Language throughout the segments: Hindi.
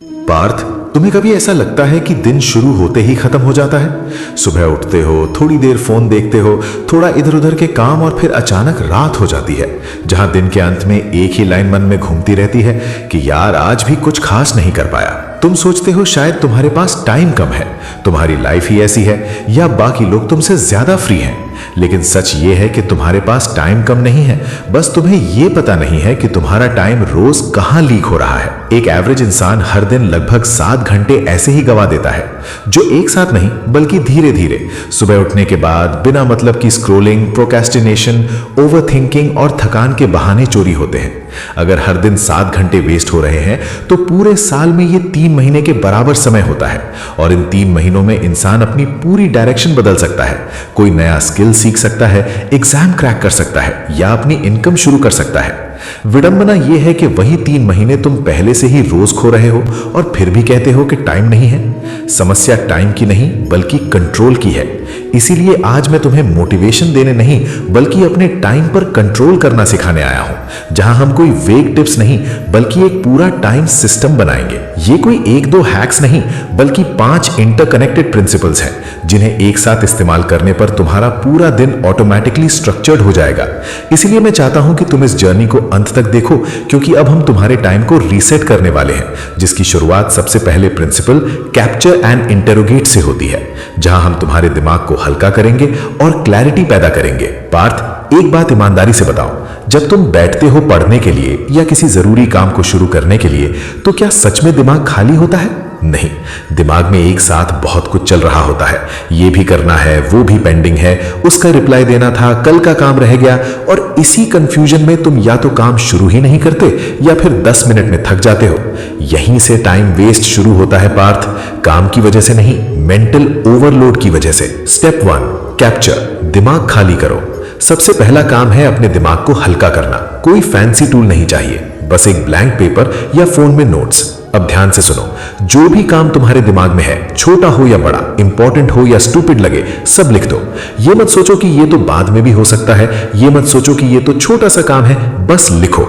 पार्थ, तुम्हें कभी ऐसा लगता है कि दिन शुरू होते ही खत्म हो जाता है? सुबह उठते हो, थोड़ी देर फोन देखते हो, थोड़ा इधर उधर के काम, और फिर अचानक रात हो जाती है, जहां दिन के अंत में एक ही लाइन मन में घूमती रहती है कि यार आज भी कुछ खास नहीं कर पाया। तुम सोचते हो शायद तुम्हारे पास टाइम कम है, तुम्हारी लाइफ ही ऐसी है, या बाकी लोग तुमसे ज्यादा फ्री हैं। लेकिन सच ये है कि तुम्हारे पास टाइम कम नहीं है, बस तुम्हें ये पता नहीं है कि तुम्हारा टाइम रोज कहां लीक हो रहा है। एक एवरेज इंसान हर दिन लगभग 7 घंटे ऐसे ही गवा देता है, जो एक साथ नहीं बल्कि धीरे धीरे, सुबह उठने के बाद बिना मतलब की स्क्रोलिंग, प्रोक्रेस्टिनेशन, ओवरथिंकिंग और थकान के बहाने चोरी होते हैं। अगर हर दिन 7 घंटे वेस्ट हो रहे हैं तो पूरे साल में ये 3 महीने के बराबर समय होता है, और इन 3 महीनों में इंसान अपनी पूरी डायरेक्शन बदल सकता है। कोई नया स्किल सीख सकता है, एग्जाम क्रैक कर सकता है, या अपनी इनकम शुरू कर सकता है। विडंबना यह है कि वही 3 महीने तुम पहले से ही रोज खो रहे हो और फिर भी कहते हो कि टाइम नहीं है। समस्या टाइम की नहीं बल्कि कंट्रोल की है। इसीलिए आज मैं तुम्हें मोटिवेशन देने नहीं बल्कि अपने टाइम पर कंट्रोल करना सिखाने आया हूं, जहां हम कोई वेग टिप्स नहीं बल्कि एक पूरा टाइम सिस्टम बनाएंगे। ये कोई 1-2 हैक्स नहीं बल्कि 5 इंटरकनेक्टेड प्रिंसिपल्स हैं, जिन्हें एक साथ इस्तेमाल करने पर तुम्हारा पूरा दिन ऑटोमेटिकली स्ट्रक्चर्ड हो जाएगा। इसीलिए मैं चाहता हूं कि तुम इस जर्नी को अंत तक देखो, क्योंकि अब हम तुम्हारे टाइम को रीसेट करने वाले हैं, जिसकी शुरुआत सबसे पहले प्रिंसिपल कैप्चर एंड इंटरोगेट से होती है, जहां हम तुम्हारे दिमाग को हल्का करेंगे और क्लैरिटी पैदा करेंगे। पार्थ, एक बात ईमानदारी से बताओ, जब तुम बैठते हो पढ़ने के लिए या किसी जरूरी काम को शुरू करने के लिए, तो क्या सच में दिमाग खाली होता है? नहीं, दिमाग में एक साथ बहुत कुछ चल रहा होता है। ये भी करना है, वो भी पेंडिंग है, उसका रिप्लाई देना था, कल का काम रह गया, और इसी कंफ्यूजन में तुम या तो काम शुरू ही नहीं करते या फिर 10 मिनट में थक जाते हो। यहीं से टाइम वेस्ट शुरू होता है पार्थ, काम की वजह से नहीं, मेंटल ओवरलोड की वजह से। स्टेप 1, कैप्चर, दिमाग खाली करो। सबसे पहला काम है अपने दिमाग को हल्का करना। कोई फैंसी टूल नहीं चाहिए, बस एक ब्लैंक पेपर या फोन में नोट्स। अब ध्यान से सुनो, जो भी काम तुम्हारे दिमाग में है, छोटा हो या बड़ा, इंपॉर्टेंट हो या स्टूपिड लगे, सब लिख दो। ये मत सोचो कि ये तो बाद में भी हो सकता है, ये मत सोचो कि ये तो छोटा सा काम है, बस लिखो।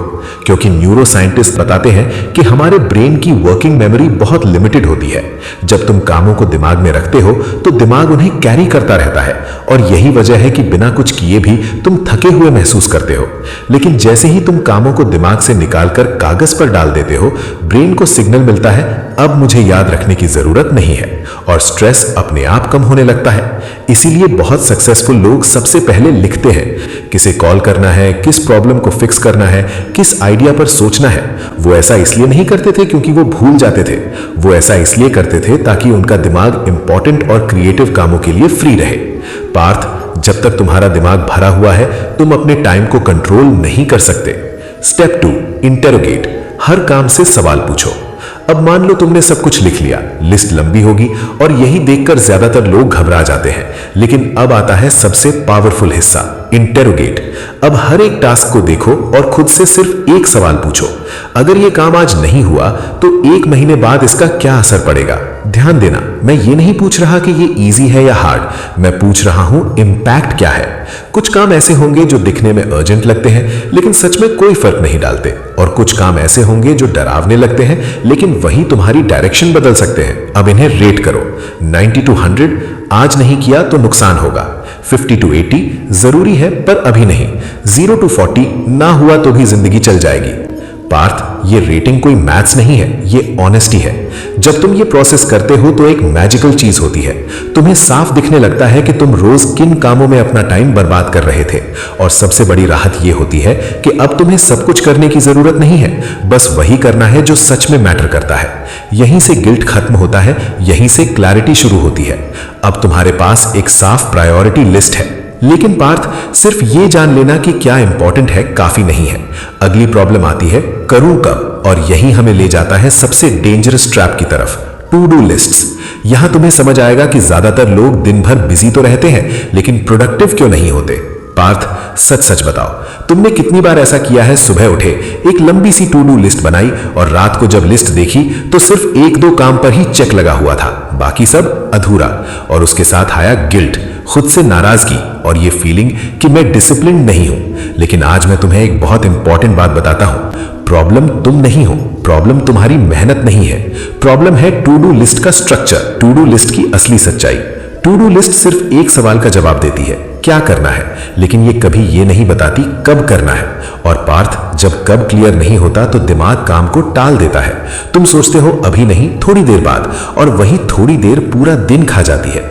क्योंकि न्यूरो साइंटिस्ट बताते हैं कि हमारे ब्रेन की वर्किंग मेमोरी बहुत लिमिटेड होती है। जब तुम कामों को दिमाग में रखते हो तो दिमाग उन्हें कैरी करता रहता है, और यही वजह है कि बिना कुछ किए भी तुम थके हुए महसूस करते हो। लेकिन जैसे ही तुम कामों को दिमाग से निकालकर कागज पर डाल देते हो, ब्रेन को सिग्नल मिलता है अब मुझे याद रखने की जरूरत नहीं है, और स्ट्रेस अपने आप कम होने लगता है। इसीलिए बहुत सक्सेसफुल लोग सबसे पहले लिखते हैं। किसे कॉल करना है, किस प्रॉब्लम को फिक्स करना है, किस आइडिया पर सोचना है। वो ऐसा इसलिए नहीं करते थे क्योंकि वो भूल जाते थे, वो ऐसा इसलिए करते थे ताकि उनका दिमाग इंपॉर्टेंट और क्रिएटिव कामों के लिए फ्री रहे। पार्थ, जब तक तुम्हारा दिमाग भरा हुआ है तुम अपने टाइम को कंट्रोल नहीं कर सकते। स्टेप 2, इंटरोगेट, हर काम से सवाल पूछो। अब मान लो तुमने सब कुछ लिख लिया, लिस्ट लंबी होगी और यही देखकर ज्यादातर लोग घबरा जाते हैं। लेकिन अब आता है सबसे पावरफुल हिस्सा, इंटरोगेट। अब हर एक टास्क को देखो और खुद से सिर्फ एक सवाल पूछो, अगर ये काम आज नहीं हुआ तो 1 महीने बाद इसका क्या असर पड़ेगा? ध्यान देना, मैं ये नहीं पूछ रहा कि ये इजी है या हार्ड, मैं पूछ रहा हूं इंपैक्ट क्या है। कुछ काम ऐसे होंगे जो दिखने में अर्जेंट लगते हैं लेकिन सच में कोई फर्क नहीं डालते, और कुछ काम ऐसे होंगे जो डरावने लगते हैं लेकिन वही तुम्हारी डायरेक्शन बदल सकते हैं। अब इन्हें रेट करो, 90 to 100, आज नहीं किया तो नुकसान होगा। 50 to 80, जरूरी है पर अभी नहीं। 0 to 40, ना हुआ तो भी जिंदगी चल जाएगी। पार्थ, ये रेटिंग कोई मैथ्स नहीं है, ये ऑनेस्टी है। जब तुम ये प्रोसेस करते हो तो एक मैजिकल चीज होती है, तुम्हें साफ दिखने लगता है कि तुम रोज किन कामों में अपना टाइम बर्बाद कर रहे थे। और सबसे बड़ी राहत ये होती है कि अब तुम्हें सब कुछ करने की जरूरत नहीं है, बस वही करना है जो सच में मैटर करता है। यहीं से गिल्ट खत्म होता है, यहीं से क्लैरिटी शुरू होती है। अब तुम्हारे पास एक साफ प्रायोरिटी लिस्ट है। लेकिन पार्थ, सिर्फ ये जान लेना कि क्या इंपॉर्टेंट है काफी नहीं है। अगली प्रॉब्लम आती है करूं कब, और यही हमें ले जाता है सबसे डेंजरस ट्रैप की तरफ, टू डू लिस्ट्स। यहां तुम्हें समझ आएगा कि ज्यादातर लोग दिन भर बिजी तो रहते हैं लेकिन प्रोडक्टिव क्यों नहीं होते। पार्थ, सच सच बताओ, तुमने कितनी बार ऐसा किया है, सुबह उठे एक लंबी सी टू डू लिस्ट बनाई और रात को जब लिस्ट देखी तो सिर्फ 1-2 काम पर ही चेक लगा हुआ था, बाकी सब अधूरा, और उसके साथ आया गिल्ट, खुद से नाराजगी और ये फीलिंग कि मैं डिसिप्लिन नहीं हूं। लेकिन आज मैं तुम्हें एक बहुत इंपॉर्टेंट बात बताता हूं, प्रॉब्लम तुम नहीं हो, प्रॉब्लम तुम्हारी मेहनत नहीं है, प्रॉब्लम है टू डू लिस्ट का स्ट्रक्चर, टू डू लिस्ट की असली सच्चाई। टू डू लिस्ट सिर्फ एक सवाल का जवाब देती है, क्या करना है, लेकिन ये कभी ये नहीं बताती कब करना है। और पार्थ, जब कब क्लियर नहीं होता तो दिमाग काम को टाल देता है। तुम सोचते हो अभी नहीं, थोड़ी देर बाद, और वही थोड़ी देर पूरा दिन खा जाती है।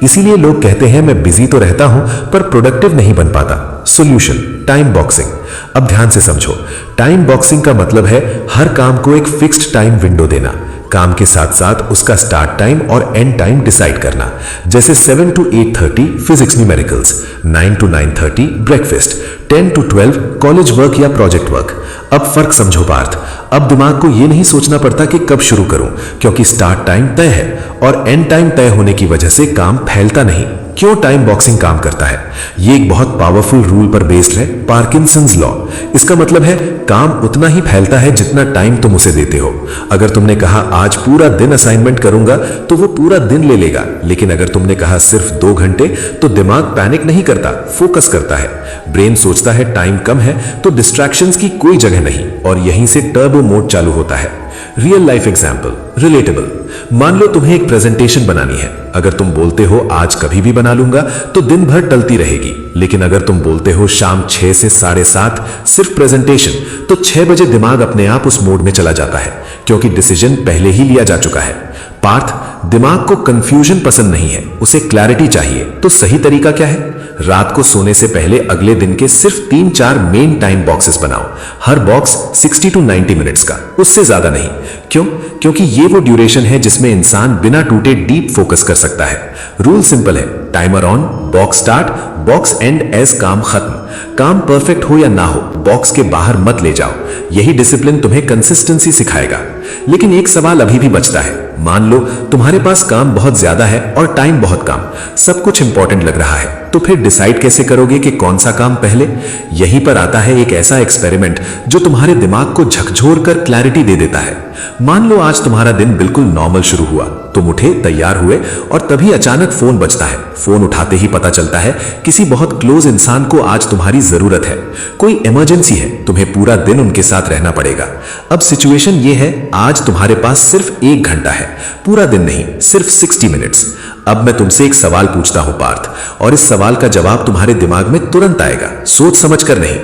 इसीलिए लोग कहते हैं मैं बिजी तो रहता हूं पर प्रोडक्टिव नहीं बन पाता। Solution, time boxing. अब ध्यान से समझो, टाइम बॉक्सिंग का मतलब है हर काम को एक फिक्स्ड टाइम विंडो देना, काम के साथ साथ उसका स्टार्ट टाइम और एंड टाइम डिसाइड करना। जैसे 7 to 8:30 physics numericals, 9 to 9:30 breakfast, 10 to 12 college work या प्रोजेक्ट वर्क। अब फर्क समझो पार्थ, अब दिमाग को यह नहीं सोचना पड़ता कि कब शुरू करूं, क्योंकि स्टार्ट टाइम तय है और एंड टाइम तय होने की वजह से काम फैलता नहीं। क्यों टाइम बॉक्सिंग काम करता है? ये एक बहुत पावरफुल रूल पर बेस्ड है, पार्किंसंस लॉ। इसका मतलब है काम उतना ही फैलता है जितना टाइम तुम उसे देते हो। अगर तुमने कहा आज पूरा दिन असाइनमेंट करूंगा तो वो पूरा दिन ले लेगा, लेकिन अगर तुमने कहा सिर्फ 2 घंटे तो दिमाग पैनिक नहीं करता, फोकस करता है। ब्रेन सोचता है टाइम कम है तो डिस्ट्रैक्शंस की कोई जगह नहीं, और यहीं से टर्बो मोड चालू होता है। Real life example, relatable. मान लो तुम्हें एक प्रेजेंटेशन बनानी है। अगर तुम बोलते हो आज कभी भी बना लूंगा तो दिन भर टलती रहेगी, लेकिन अगर तुम बोलते हो शाम 6 से 7:30 सिर्फ प्रेजेंटेशन, तो 6 बजे दिमाग अपने आप उस मोड में चला जाता है, क्योंकि डिसीजन पहले ही लिया जा चुका है। पार्थ, दिमाग को कंफ्यूजन पसंद नहीं है, उसे क्लैरिटी चाहिए। तो सही तरीका क्या है? रात को सोने से पहले अगले दिन के सिर्फ 3-4 मेन टाइम बॉक्सेस बनाओ, हर बॉक्स 60 to 90 मिनट्स का, उससे ज्यादा नहीं। क्यों? क्योंकि ये वो ड्यूरेशन है जिसमें इंसान बिना टूटे डीप फोकस कर सकता है। रूल सिंपल है, timer on, box start, box end as काम खत्म। काम परफेक्ट हो या ना हो, बॉक्स के बाहर मत ले जाओ। यही डिसिप्लिन तुम्हें कंसिस्टेंसी सिखाएगा। लेकिन एक सवाल अभी भी बचता है। मान लो तुम्हारे पास काम बहुत ज्यादा है और टाइम बहुत कम, सब कुछ इंपॉर्टेंट लग रहा है, तो फिर डिसाइड कैसे करोगे कि कौन सा काम पहले? यहीं पर आता है एक ऐसा एक्सपेरिमेंट जो तुम्हारे दिमाग को झकझोर कर क्लैरिटी दे देता है। मान लो आज तुम्हारा दिन बिल्कुल नॉर्मल शुरू हुआ, तुम उठे, तैयार हुए और तभी अचानक फोन बजता है। फोन उठाते ही पता चलता है किसी बहुत क्लोज इंसान को आज तुम्हारी जरूरत है, कोई इमरजेंसी है, तुम्हें पूरा दिन उनके साथ रहना पड़ेगा। अब सिचुएशन ये है, आज तुम्हारे पास सिर्फ 1 घंटा है, पूरा दिन नहीं, सिर्फ 60 मिनट्स। अब मैं तुमसे एक सवाल पूछता हूं पार्थ, और इस सवाल का जवाब तुम्हारे दिमाग में तुरंत आएगा, सोच समझ कर नहीं।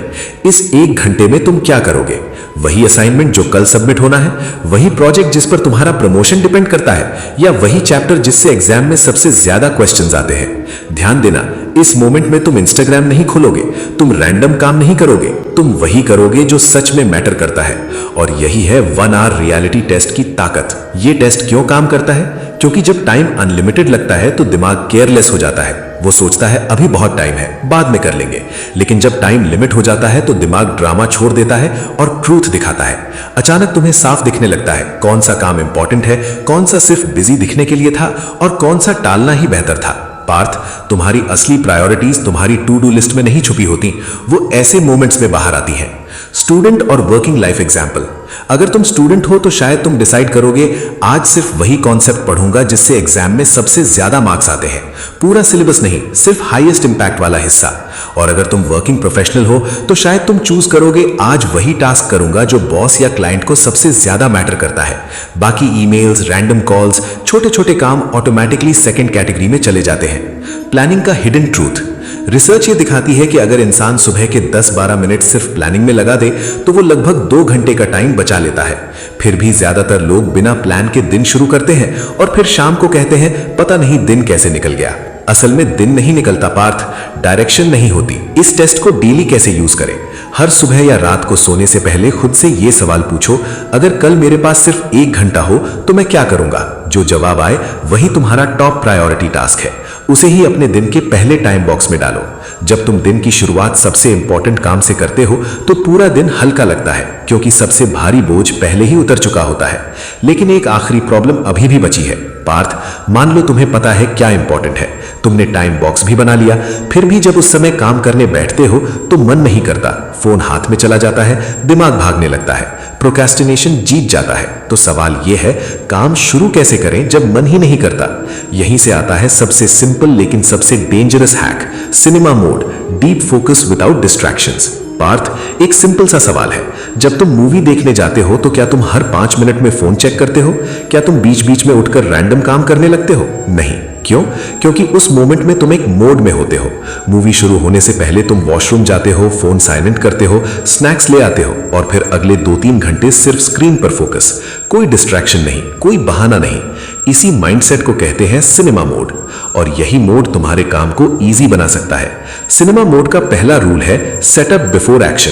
इस 1 घंटे में तुम क्या करोगे? वही असाइनमेंट जो कल सबमिट होना है, वही प्रोजेक्ट जिस पर तुम्हारा प्रमोशन डिपेंड करता है, या वही चैप्टर जिससे एग्जाम में सबसे ज्यादा क्वेश्चंस आते हैं? ध्यान देना, इस मोमेंट में तुम इंस्टाग्राम नहीं खोलोगे, तुम रैंडम काम नहीं करोगे, तुम वही करोगे जो सच में मैटर करता है। और यही है 1 आवर रियलिटी टेस्ट की ताकत। ये टेस्ट क्यों काम करता है? क्योंकि जब टाइम अनलिमिटेड लगता है तो दिमाग केयरलेस हो जाता है, वो सोचता है अभी बहुत टाइम है, बाद में कर लेंगे। लेकिन जब टाइम लिमिट हो जाता है तो दिमाग ड्रामा छोड़ देता है और ट्रूथ दिखाता है। अचानक तुम्हें साफ दिखने लगता है कौन सा काम इंपॉर्टेंट है, कौन सा सिर्फ बिजी दिखने के लिए था और कौन सा टालना ही बेहतर था। पार्थ, तुम्हारी असली प्रायोरिटीज तुम्हारी टू डू लिस्ट में नहीं छुपी होती, वो ऐसे मोमेंट्स में बाहर आती हैं। स्टूडेंट और वर्किंग लाइफ एग्जाम्पल। अगर तुम स्टूडेंट हो तो शायद तुम डिसाइड करोगे आज सिर्फ वही कॉन्सेप्ट पढ़ूंगा जिससे एग्जाम में सबसे ज्यादा मार्क्स आते हैं, पूरा सिलेबस नहीं, सिर्फ हाईएस्ट इंपैक्ट वाला हिस्सा। और अगर तुम वर्किंग प्रोफेशनल हो तो शायद तुम चूज करोगे आज वही टास्क करूंगा जो बॉस या क्लाइंट को सबसे ज्यादा मैटर करता है। बाकी ईमेल्स, रैंडम कॉल्स, छोटे छोटे काम ऑटोमेटिकली सेकंड कैटेगरी में चले जाते हैं। प्लानिंग का हिडन ट्रूथ। रिसर्च ये दिखाती है कि अगर इंसान सुबह के 10-12 मिनट सिर्फ प्लानिंग में लगा दे तो वो लगभग 2 घंटे का टाइम बचा लेता है। फिर भी ज्यादातर लोग बिना प्लान के दिन शुरू करते हैं और फिर शाम को कहते हैं पता नहीं दिन कैसे निकल गया। असल में दिन नहीं निकलता पार्थ, डायरेक्शन नहीं होती। इस टेस्ट को डेली कैसे यूज करें? हर सुबह या रात को सोने से पहले खुद से ये सवाल पूछो, अगर कल मेरे पास सिर्फ 1 घंटा हो तो मैं क्या करूंगा? जो जवाब आए वही तुम्हारा टॉप प्रायोरिटी टास्क है, उसे ही अपने दिन के पहले टाइम बॉक्स में डालो। जब तुम दिन की शुरुआत सबसे इंपॉर्टेंट काम से करते हो तो पूरा दिन हल्का लगता है, क्योंकि सबसे भारी बोझ पहले ही उतर चुका होता है। लेकिन एक आखिरी प्रॉब्लम अभी भी बची है पार्थ। मान लो तुम्हें पता है क्या इंपॉर्टेंट है, तुमने टाइम बॉक्स भी बना लिया, फिर भी जब उस समय काम करने बैठते हो तो मन नहीं करता, फोन हाथ में चला जाता है, दिमाग भागने लगता है, प्रोक्रेस्टिनेशन जीत जाता है। तो सवाल यह है, काम शुरू कैसे करें जब मन ही नहीं करता? यहीं से आता है सबसे सिंपल लेकिन सबसे dangerous hack, cinema mode, deep focus without distractions. Parth, एक सिंपल सा सवाल है, जब तुम मूवी देखने जाते हो तो क्या तुम हर 5 मिनट में फोन चेक करते हो? क्या तुम बीच बीच में उठकर रैंडम काम करने लगते हो? नहीं। क्यों? क्योंकि उस मोमेंट में तुम एक मोड में होते हो। मूवी शुरू होने से पहले तुम वॉशरूम जाते हो, फोन साइलेंट करते हो, स्नैक्स ले आते हो और फिर अगले 2-3 घंटे सिर्फ स्क्रीन पर फोकस, कोई डिस्ट्रैक्शन नहीं, कोई बहाना नहीं। इसी माइंडसेट को कहते हैं सिनेमा मोड, और यही मोड तुम्हारे काम को इजी बना सकता है। सिनेमा मोड का पहला रूल है सेटअप बिफोर एक्शन।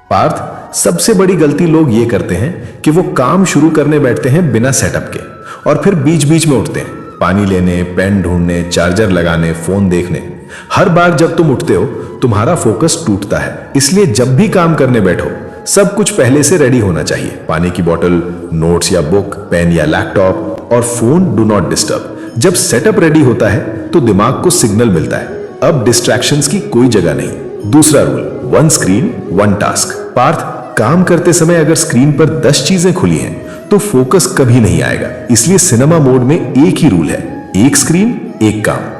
पार्थ, सबसे बड़ी गलती लोग ये करते हैं कि वो काम शुरू करने बैठते हैं बिना सेटअप के और फिर बीच बीच में उठते हैं, पानी लेने, पेन ढूंढने, चार्जर लगाने, फोन देखने। हर बार जब तुम उठते हो तुम्हारा फोकस टूटता है। इसलिए जब भी काम करने बैठो सब कुछ पहले से रेडी होना चाहिए। पानी की बोतल, नोट्स या बुक, पेन या लैपटॉप और फोन डू नॉट डिस्टर्ब। जब सेटअप रेडी होता है तो दिमाग को सिग्नल मिलता है, अब डिस्ट्रैक्शंस की कोई जगह नहीं। दूसरा रूल, 1 स्क्रीन 1 टास्क। पार्थ, काम करते समय अगर स्क्रीन पर 10 चीजें खुली हैं तो फोकस कभी नहीं आएगा। इसलिए सिनेमा मोड में एक ही रूल है, 1 स्क्रीन 1 काम।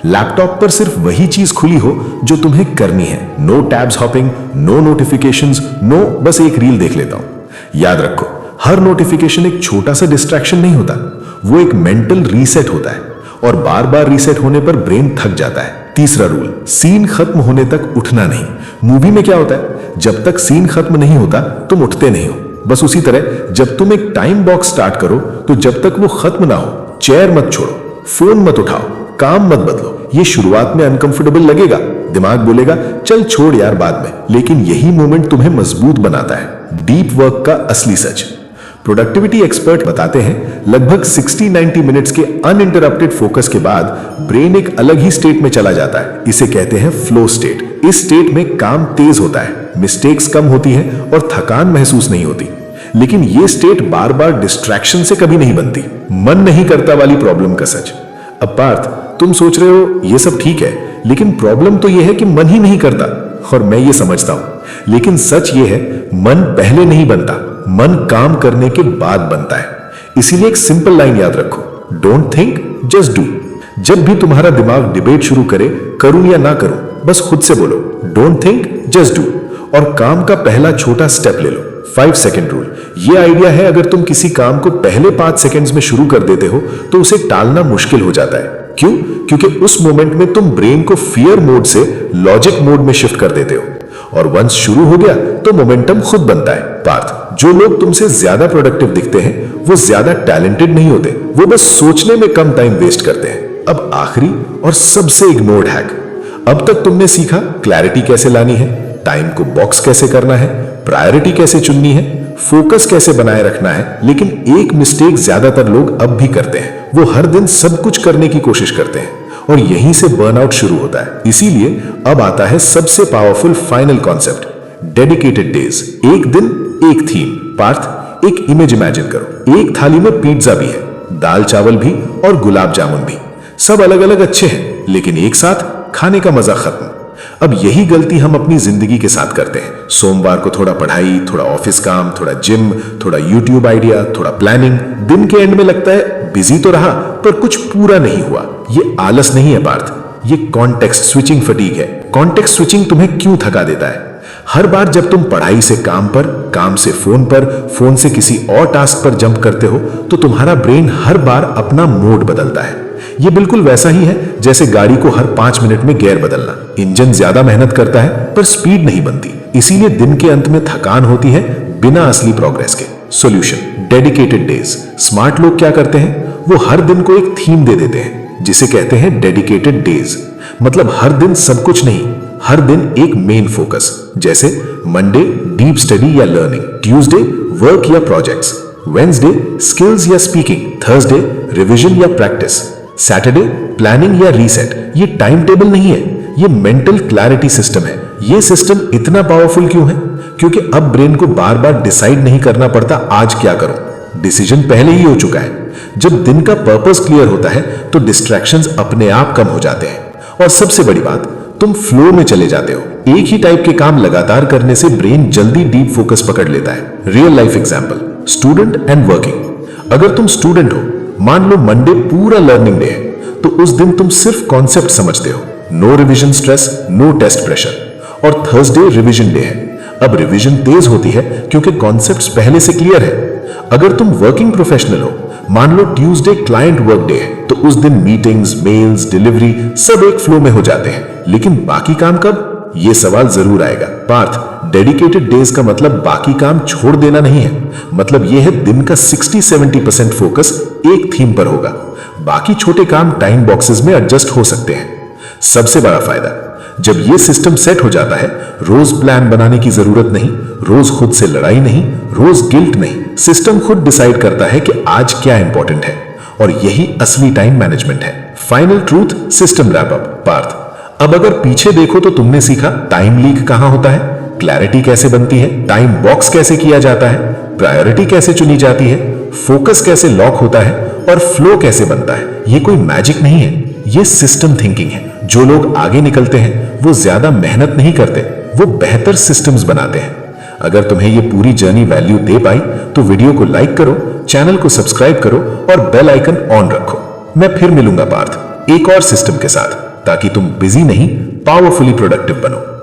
लैपटॉप पर सिर्फ वही चीज खुली हो जो तुम्हें करनी है। No tabs hopping, no notifications, no बस एक रील देख लेता हूं। याद रखो, हर नोटिफिकेशन एक छोटा सा डिस्ट्रैक्शन नहीं होता, वो एक मेंटल रीसेट होता है और बार बार रीसेट होने पर ब्रेन थक जाता है। तीसरा रूल, सीन खत्म होने तक उठना नहीं। मूवी में क्या होता है, जब तक सीन खत्म नहीं होता तुम उठते नहीं हो। बस उसी तरह जब तुम एक टाइम बॉक्स स्टार्ट करो तो जब तक वो खत्म ना हो चेयर मत छोड़ो, फोन मत उठाओ, काम मत बदलो। ये शुरुआत में अनकंफर्टेबल लगेगा, दिमाग बोलेगा चल छोड़ यार बाद में, लेकिन यही मोमेंट तुम्हें मजबूत बनाता है। डीप वर्क का असली सच। प्रोडक्टिविटी एक्सपर्ट बताते हैं लगभग 60-90 मिनट्स के अनइंटरप्टेड फोकस के बाद ब्रेन एक अलग ही स्टेट में चला जाता है। इसे कहते हैं फ्लो स्टेट। इस स्टेट में काम तेज होता है, मिस्टेक्स कम होती हैं और थकान महसूस नहीं होती। लेकिन ये स्टेट बार बार डिस्ट्रैक्शन से कभी नहीं बनती। मन नहीं करता वाली प्रॉब्लम का सच। अब पार्थ, तुम सोच रहे हो ये सब ठीक है, लेकिन प्रॉब्लम तो ये है कि मन ही नहीं करता। और मैं ये समझता हूं, लेकिन सच ये है मन पहले नहीं बनता, मन काम करने के बाद बनता है। इसीलिए एक सिंपल लाइन याद रखो, डोंट थिंक जस्ट डू। जब भी तुम्हारा दिमाग डिबेट शुरू करे करूं या ना करूं, बस खुद से बोलो डोंट थिंक जस्ट डू और काम का पहला छोटा स्टेप ले लो। 5 सेकंड रूल। ये आइडिया है, अगर तुम किसी काम को पहले 5 सेकंड्स में शुरू कर देते हो तो उसे टालना मुश्किल हो जाता है। क्यों? क्योंकि उस मोमेंट में तुम ब्रेन को फियर मोड से लॉजिक मोड में शिफ्ट कर देते हो और वंस शुरू हो गया तो मोमेंटम खुद बनता है। पार्थ, जो लोग तुमसे ज्यादा प्रोडक्टिव दिखते हैं वो ज्यादा टैलेंटेड नहीं होते, वो बस सोचने में कम टाइम वेस्ट करते हैं। अब आखिरी और सबसे इग्नोर्ड हैक। अब तक तुमने सीखा क्लैरिटी कैसे लानी है, टाइम को बॉक्स कैसे करना है, प्रायोरिटी कैसे चुननी है, फोकस कैसे बनाए रखना है, लेकिन एक मिस्टेक ज्यादातर लोग अब भी करते हैं, वो हर दिन सब कुछ करने की कोशिश करते हैं और यहीं से बर्नआउट शुरू होता है। इसीलिए अब आता है सबसे powerful final concept, dedicated days. एक दिन एक थीम। पार्थ, एक इमेज इमेजिन करो, एक थाली में पिज्जा भी है, दाल चावल भी और गुलाब जामुन भी। सब अलग अलग अच्छे हैं लेकिन एक साथ खाने का मजा खत्म। अब यही गलती हम अपनी जिंदगी के साथ करते हैं। सोमवार को थोड़ा पढ़ाई, थोड़ा ऑफिस काम, थोड़ा जिम, थोड़ा यूट्यूब आइडिया, थोड़ा प्लानिंग। दिन के एंड में लगता है बिजी तो रहा पर कुछ पूरा नहीं हुआ। ये आलस नहीं है पार्थ, ये कॉन्टेक्स्ट स्विचिंग फटीग है। कॉन्टेक्स्ट स्विचिंग तुम्हें क्यों थका देता है? हर बार जब तुम पढ़ाई से काम पर, काम से फोन पर, फोन से किसी और टास्क पर जंप करते हो तो तुम्हारा ब्रेन हर बार अपना मोड बदलता है। ये बिल्कुल वैसा ही है जैसे गाड़ी को हर 5 मिनट में गियर बदलना। इंजन ज्यादा मेहनत करता है पर स्पीड नहीं बनती, इसीलिए दिन के अंत में थकान होती है बिना असली प्रोग्रेस के। Solution, dedicated days. स्मार्ट लोग क्या करते हैं, वो हर दिन को एक थीम दे देते हैं जिसे कहते हैं डेडिकेटेड डेज। मतलब हर दिन सब कुछ नहीं, हर दिन एक मेन फोकस। जैसे मंडे डीप स्टडी या लर्निंग, ट्यूसडे वर्क या प्रोजेक्ट्स, वेंसडे स्किल्स या स्पीकिंग, थर्सडे रिविजन या प्रैक्टिस, सैटरडे प्लानिंग या रीसेट। ये टाइम टेबल नहीं है, ये मेंटल क्लैरिटी सिस्टम है। ये सिस्टम इतना पावरफुल क्यों है? क्योंकि अब ब्रेन को बार बार डिसाइड नहीं करना पड़ता आज क्या करूं, डिसीजन पहले ही हो चुका है। जब दिन का पर्पस क्लियर होता है तो डिस्ट्रैक्शंस अपने आप कम हो जाते हैं और सबसे बड़ी बात, तुम फ्लो में चले जाते हो। एक ही टाइप के काम लगातार करने से ब्रेन जल्दी डीप फोकस पकड़ लेता है। Real life example, student and working. अगर तुम स्टूडेंट हो, मान लो मंडे पूरा लर्निंग डे है, तो उस दिन तुम सिर्फ कॉन्सेप्ट समझते हो, no revision stress, no test pressure. और थर्सडे रिवीजन डे है, अब रिवीजन तेज होती है क्योंकि कॉन्सेप्ट्स पहले से क्लियर है। अगर तुम वर्किंग प्रोफेशनल हो, मान लो ट्यूसडे क्लाइंट वर्क डे है, तो उस दिन मीटिंग्स, मेल्स, डिलीवरी सब एक फ्लो में हो जाते हैं। लेकिन बाकी काम कब? ये सवाल जरूर आएगा। पार्थ, डेडिकेटेड डेज का मतलब बाकी काम छोड़ देना नहीं है। मतलब यह है दिन का 60-70% फोकस एक थीम पर होगा। बाकी छोटे काम टाइम बॉक्सेस में एडजस्ट हो सकते हैं। सबसे बड़ा फायदा, जब यह सिस्टम सेट हो जाता है, रोज प्लान बनाने की जरूरत नहीं, रोज खुद से लड़ाई नहीं, रोज गिल्ट नहीं। सिस्टम खुद डिसाइड करता है कि आज क्या इंपॉर्टेंट है, और यही असली टाइम मैनेजमेंट है। Final truth, system wrap up. Parth, अब अगर पीछे देखो तो तुमने सीखा टाइम लीक कहां होता है, क्लैरिटी कैसे बनती है, टाइम बॉक्स कैसे किया जाता है, प्रायोरिटी कैसे चुनी जाती है, फोकस कैसे लॉक होता है, और फ्लो कैसे बनता है। ये कोई मैजिक नहीं है, ये सिस्टम थिंकिंग है। जो लोग आगे निकलते हैं वो ज्यादा मेहनत नहीं करते, वो बेहतर सिस्टम्स बनाते हैं। अगर तुम्हें ये पूरी जर्नी वैल्यू दे पाई तो वीडियो को लाइक करो, चैनल को सब्सक्राइब करो और बेल आइकन ऑन रखो। मैं फिर मिलूंगा पार्थ एक और सिस्टम के साथ, ताकि तुम बिजी नहीं, पावरफुली प्रोडक्टिव बनो।